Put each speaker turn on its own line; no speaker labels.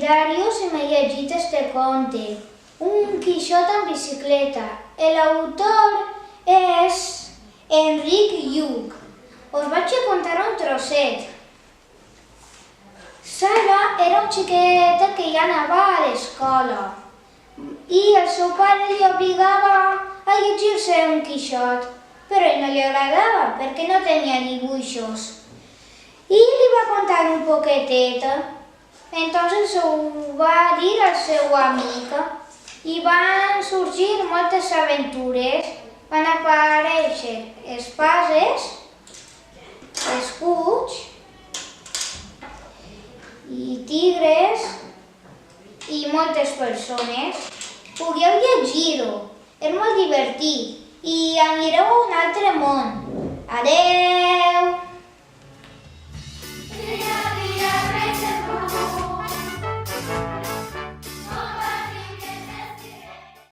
comentarios y me he llegit este conte, Un Quixot en bicicleta. El autor és Enric Lluch. Us vaig a contar un trosset. Sara era un xiquet que ja anava a l'escola i el seu pare li obligava a llegir-se un Quixot, però a ell no li agradava perquè no tenia dibuixos. I li va contar un poquetet. Entonces ho va dir al seu amic i van sorgir moltes aventures. Van aparèixer espases, escuts i tigres i moltes persones. Podíeu llegir-ho, és molt divertit i anireu a un altre món. Adeu!